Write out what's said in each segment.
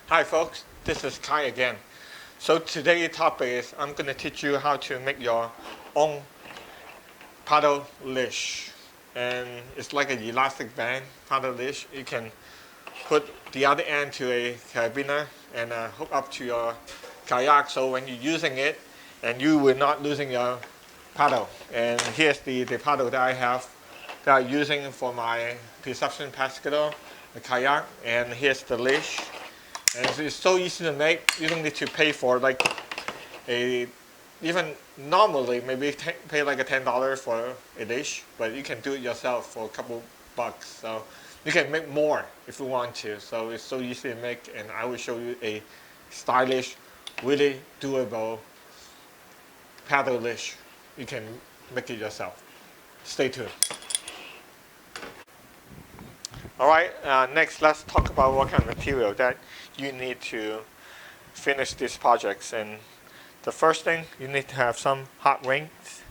Hi folks, this is Kayak again. So today's topic is I'm going to teach you how to make your own paddle leash. And it's like an elastic band paddle leash. You can put the other end to a carabiner and hook up to your kayak so when you're using it and you will not losing your paddle. And here's the paddle that I have that I'm using for my perception pescador, the kayak, and here's the leash. And it's so easy to make. You don't need to pay for like a even normally maybe pay like a $10 for a dish, but you can do it yourself for a couple bucks. So you can make more if you want to. So it's so easy to make, and I will show you a stylish, really doable paddle dish. You can make it yourself. Stay tuned. All right. Next, let's talk about what kind of material that you need to finish these projects. And the first thing, you need to have some hot wings.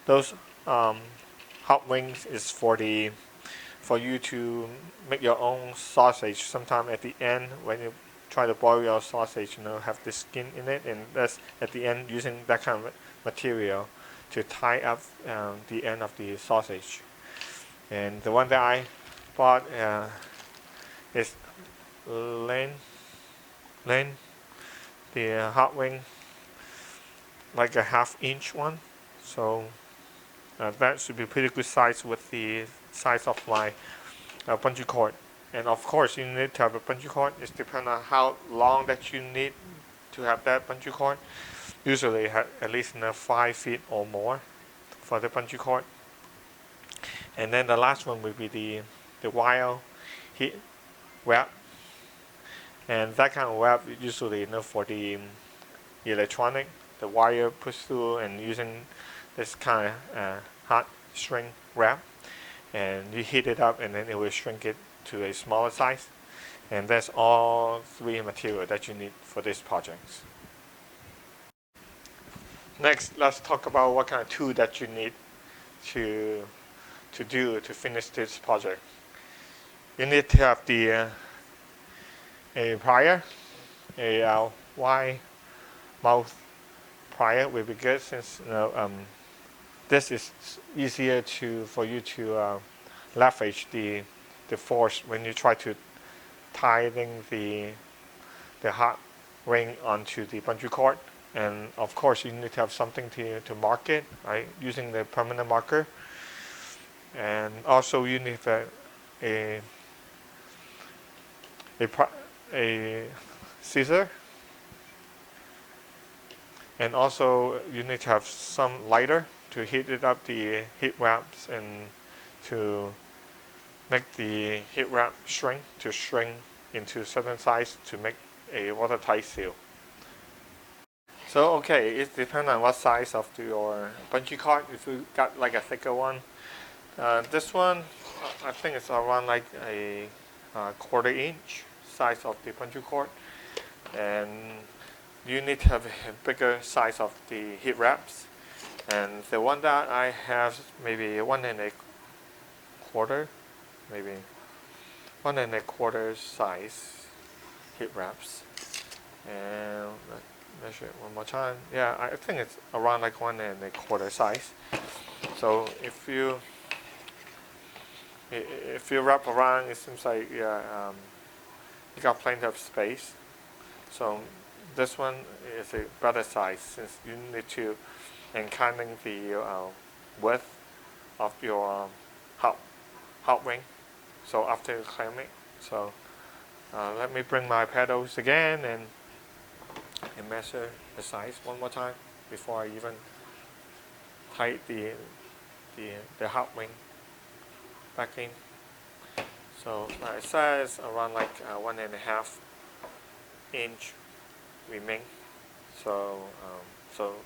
Those hot wings is for you to make your own sausage. Sometime at the end, when you try to boil your sausage, have the skin in it, and that's at the end using that kind of material to tie up the end of the sausage. And the one that I bought is Lane, the hot wing, like a ½ inch one. So that should be pretty good size with the size of my bungee cord. And of course, you need to have a bungee cord. It depends on how long that you need to have that bungee cord. Usually, at least 5 feet or more for the bungee cord. And then the last one will be the wire heat wrap. And that kind of wrap usually for the electronic, the wire push through, and using this kind of hot shrink wrap, and you heat it up and then it will shrink it to a smaller size. And that's all three material that you need for this project. Next, let's talk about what kind of tool that you need to finish this project. You need to have a plier, a wide mouth plier will be good, since this is easier for you to leverage the force when you try to tighten the hot ring onto the bungee cord. And of course, you need to have something to mark it, right? Using the permanent marker. And also, you need a scissor. And also, you need to have some lighter to heat it up the heat wraps and to make the heat wrap shrink into a certain size to make a watertight seal. So okay, it depends on what size of your bungee cord. If you got like a thicker one, this one I think it's around like a ½ inch size of the bungee cord, and you need to have a bigger size of the heat wraps. And the one that I have maybe 1¼ maybe 1¼ size heat wraps. And measure it one more time. Yeah, I think it's around like 1¼ size. So if you wrap around, it seems like you got plenty of space. So this one is a better size, since you need to encounter the width of your hot wing. So after you clamp it, so let me bring my pedals again and measure the size one more time before I even tight the hot wing back in. So it says around like 1½ inch remain. So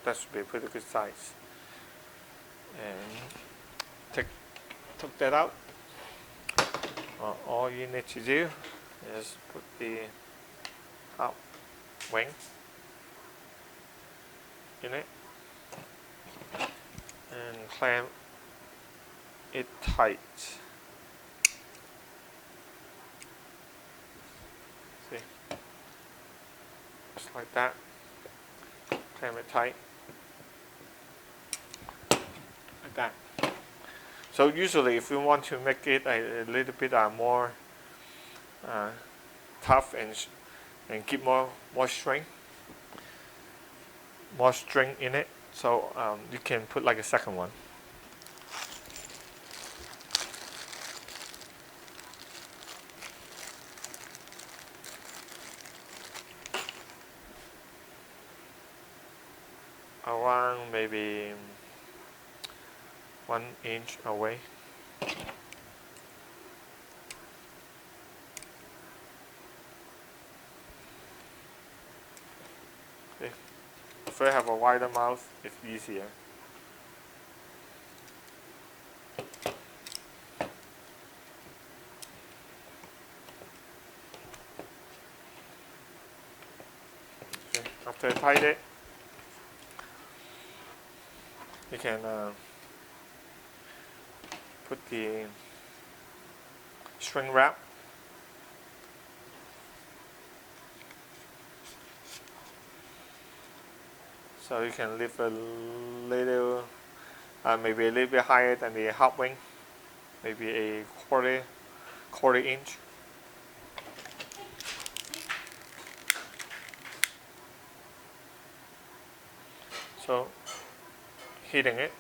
that should be a pretty good size. And took that out. All you need to do is put the hot wing in it and clamp it tight. See? just like that. Clamp it tight, like that. So usually, if you want to make it a little bit more tough and keep more string in it, so you can put like a second one. Around maybe 1 inch away. Okay. If I have a wider mouth, it's easier. Okay. After I tied it, you can put the string wrap. So you can lift a little, maybe a little bit higher than the hot wing, maybe a quarter inch. So heating it.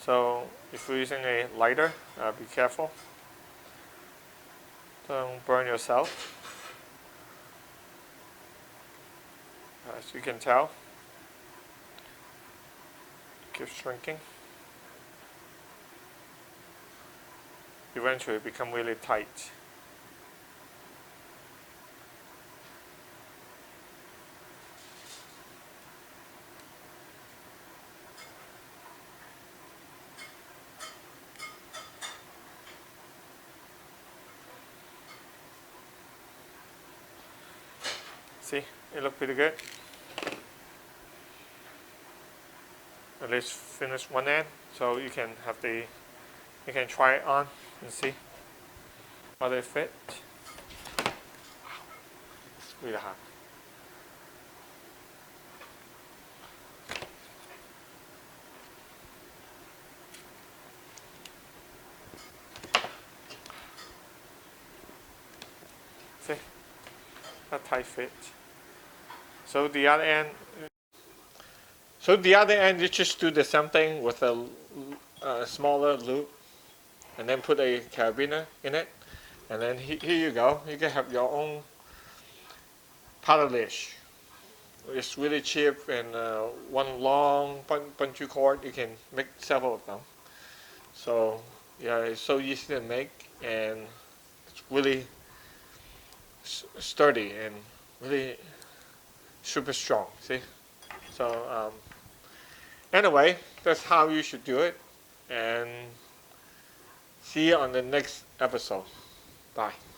So if you're using a lighter, be careful. Don't burn yourself. As you can tell, keeps shrinking. Eventually it becomes really tight. See, it looks pretty good. At least finish one end, so you can try it on and see how they fit. It's really hard. See, a tight fit. So the other end. You just do the same thing with a smaller loop, and then put a carabiner in it, and then here you go. You can have your own paddle leash. It's really cheap, and one long bungee cord. You can make several of them. So yeah, it's so easy to make, and it's really sturdy and really super strong. See, so anyway, that's how you should do it, and see you on the next episode. Bye.